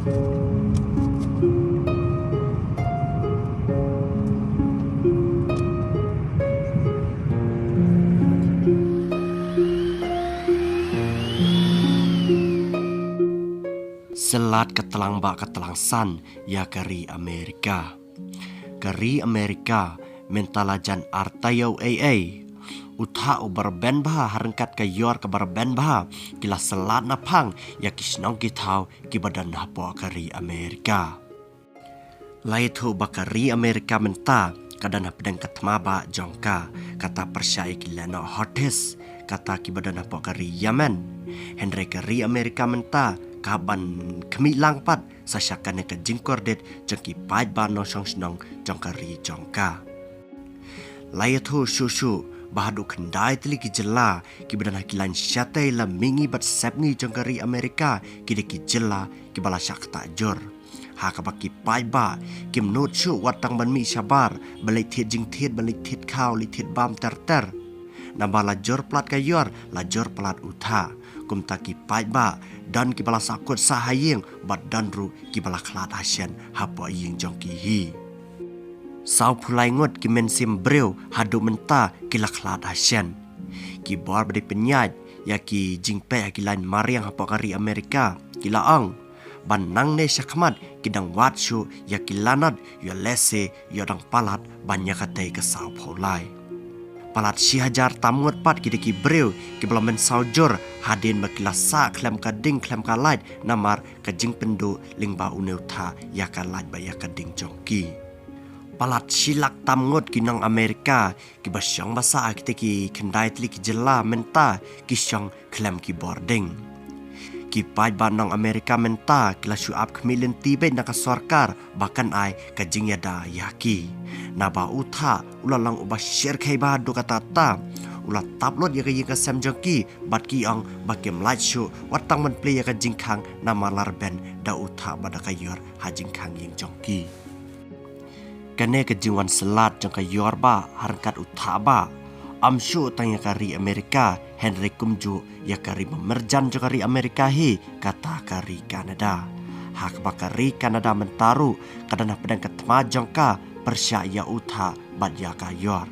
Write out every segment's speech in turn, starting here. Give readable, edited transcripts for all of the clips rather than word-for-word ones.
Selat ketelang bak ketelang san ya kari Amerika. Kari Amerika mentalajan artayo utha berben bah harengkat ke yor ke berben bah kila selat napang ya kisnong kitau ki badan napo kari Amerika. Laitu bakari Amerika menta kadana pedang katmaba jongka kata persyai kilano hotes kata ki badan napo kari Yemen. Henry kari Amerika menta kaban kemi langpat sasyakan ke jingkordet jengki pait ba no song jongkari jongka. Layatu susu bahadu kendai teli ki jela ki badana kilan syatai la mingi bat sepni jongkari Amerika ki de ki jela ki bala syak takjur. Ha ka baki pait ba kim not su watang ban mi sabar balik thiet jing thiet balik thiet kau li thiet bam ter namba lajur plat kayor lajur plat utha kum taki pait ba dan ki bala sakut sahayeng bat dan ru ki bala klat asyen hapo ying jongki hi sau pulai ngot ki mensim breu hadu menta ki la klat asyen ki bor bade penyat ya ki jingpe ki lain mariang hapo kari Amerika ki laang ban nang ne syakmat ki dang wat shu ya ki lanat ya lese ya dang palat banyak katai ke sau pulai palat si hajar tamut pat ki deki breu ki belamen saujur hadin bakila sa klem ka ding klem ka light namar ka jing pendu lingba uneutha ya ka light ba ya ka ding jongki palat silak tamut ki nang Amerika ki basyang basa ki teki kendai tli ki jela menta ki syang klem ki boarding ki pait ba nang Amerika menta kila syuap kemilin tibet nak sarkar bahkan ai ka jing yada yaki naba utha ulalang uba share kai ba do kata ta ulat tablot ya ka sem jongki bat ki ang bakem light show watang man play ya ka jingkhang nama larben da utha bada kayor ha jingkhang ying jongki kane ka jingwan selat jong kayor ba harkat utha ba amshu tang ya kari Amerika Henry kumju ya kari memerjan jong kari Amerika hi kata kari Kanada hak bakari Kanada mentaru kadana pedang ketma jongka persya ya utha bat ya kayor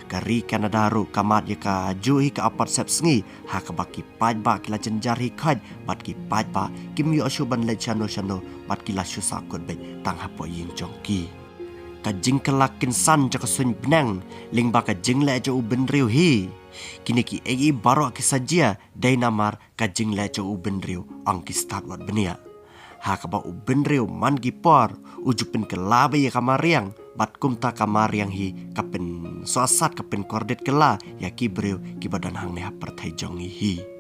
kari Kanada ru kamat ya ka juhi ka apat sep sengi ha ka baki pait ba kila jenjar hi khat bat ki pait ba kim yo shu ban le chano bat kila shu sakut be tang hapo ying jongki ka jing kelakin san ja ka sun benang ling ba ka jing le ja u ben riu hi kini ki ei baro ki sajia dai namar ka jing le ja u ben riu ang ki start wat benia ha ka ba u ben riu man gi por ujupin ke labe ya kamariang bat kumta kamariang hi kapen soasat kapen kordet kela ya ki breu ki badan hang ne perthai jongi hi